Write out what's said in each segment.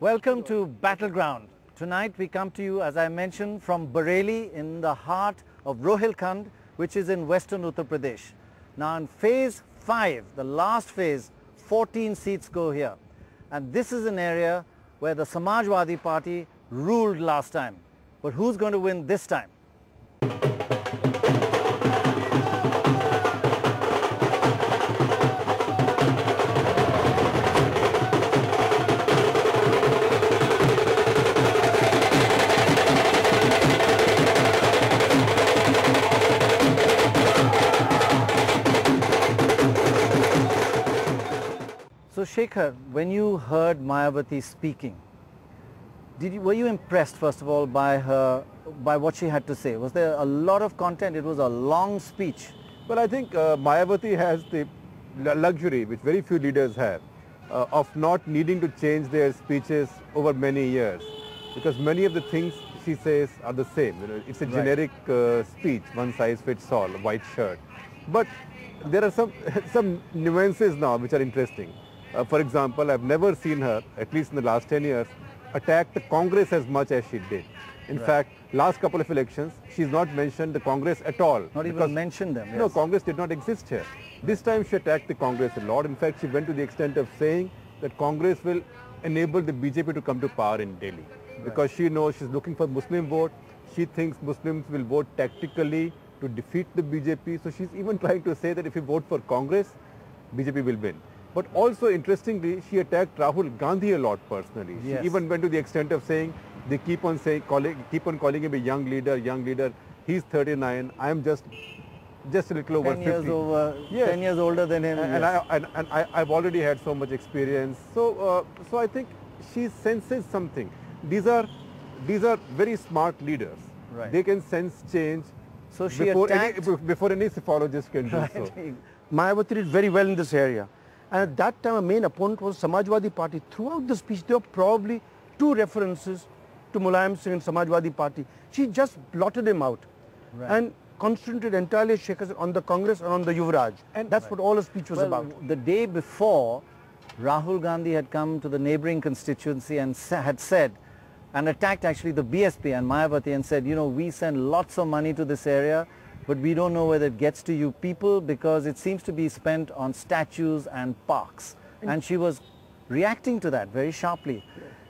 Welcome to Battleground. Tonight we come to you, as I mentioned, from Bareilly in the heart of Rohilkhand, which is in western Uttar Pradesh. Now in phase 5, the last phase, 14 seats go here. And this is an area where the Samajwadi Party ruled last time. But who's going to win this time? So Shekhar, when you heard Mayawati speaking, were you impressed first of all by what she had to say? Was there a lot of content? It was a long speech. Well, I think Mayawati has the luxury, which very few leaders have, of not needing to change their speeches over many years, because many of the things she says are the same. You know, it's a generic speech, one size fits all, a white shirt. But there are some nuances now which are interesting. For example, I've never seen her, at least in the last 10 years, attack the Congress as much as she did. In fact, last couple of elections, she's not mentioned the Congress at all. Not even mentioned them. Yes. No, Congress did not exist here. This time she attacked the Congress a lot. In fact, she went to the extent of saying that Congress will enable the BJP to come to power in Delhi. Because she knows she's looking for Muslim vote. She thinks Muslims will vote tactically to defeat the BJP. So she's even trying to say that if you vote for Congress, BJP will win. But also, interestingly, she attacked Rahul Gandhi a lot personally. She even went to the extent of saying, they keep on calling him a young leader. He's 39. I am just a little over 50. 10 years older than him. And I've already had so much experience. So I think she senses something. These are very smart leaders. Right. They can sense change. So she before any psephologist can do so. Mayawati did very well in this area. And at that time, a main opponent was Samajwadi Party. Throughout the speech, there were probably 2 references to Mulayam Singh and Samajwadi Party. She just blotted him out and concentrated entirely on the Congress and on the Yuvraj. And that's what all her speech was about. The day before, Rahul Gandhi had come to the neighboring constituency and had said, and attacked actually the BSP and Mayawati and said, you know, we send lots of money to this area, but we don't know whether it gets to you people because it seems to be spent on statues and parks. And she was reacting to that very sharply.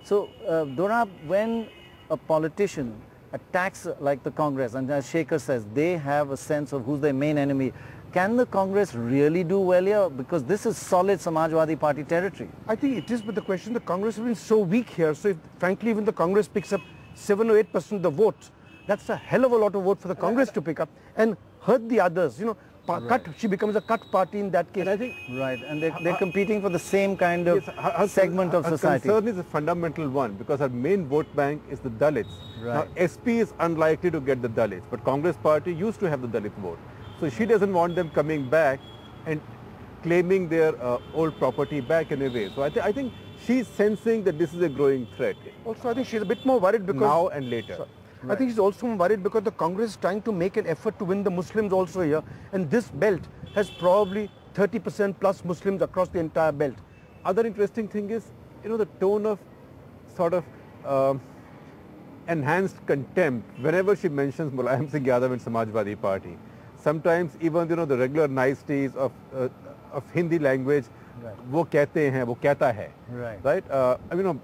So, Dorab, when a politician attacks like the Congress, and as Shekhar says, they have a sense of who's their main enemy, can the Congress really do well here? Because this is solid Samajwadi Party territory. I think it is, but the question, the Congress has been so weak here. So, if, frankly, even the Congress picks up 7 or 8% of the vote, that's a hell of a lot of vote for the Congress to pick up and hurt the others. You know, she becomes a cut party in that case. And I think and they're competing for the same kind of segment of society. Her concern is a fundamental one because her main vote bank is the Dalits. Now, SP is unlikely to get the Dalits, but Congress party used to have the Dalit vote. So she doesn't want them coming back and claiming their old property back in a way. So I think she's sensing that this is a growing threat. Also, I think she's a bit more worried because... Now and later. I think she's also worried because the Congress is trying to make an effort to win the Muslims also here. And this belt has probably 30% plus Muslims across the entire belt. Other interesting thing is, you know, the tone of sort of enhanced contempt whenever she mentions Mulayam Singh Yadav and Samajwadi Party. Sometimes even, you know, the regular niceties of Hindi language, वो कहते हैं, वो कहता है, right? I mean,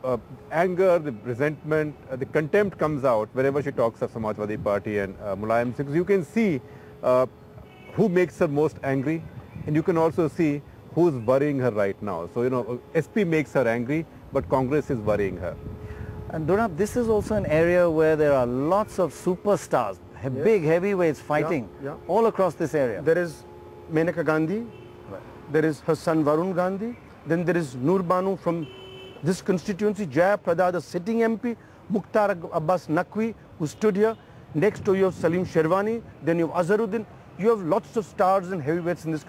anger, the resentment, the contempt comes out wherever she talks of Samajwadi Party and Mulayam Singh. You can see who makes her most angry, and you can also see who's worrying her right now. So, you know, SP makes her angry, but Congress is worrying her. And Dorab, this is also an area where there are lots of superstars, big heavyweights fighting all across this area. There is Menaka Gandhi. There is her son Varun Gandhi. Then there is Noor Banu from this constituency, Jaya Prada, the sitting MP, Mukhtar Abbas Naqvi, who stood here. Next to you have Salim Sherwani, then you have Azharuddin. You have lots of stars and heavyweights in this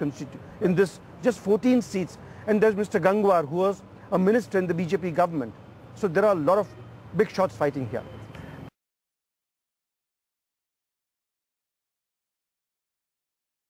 in this just 14 seats. And there's Mr. Gangwar, who was a minister in the BJP government. So there are a lot of big shots fighting here.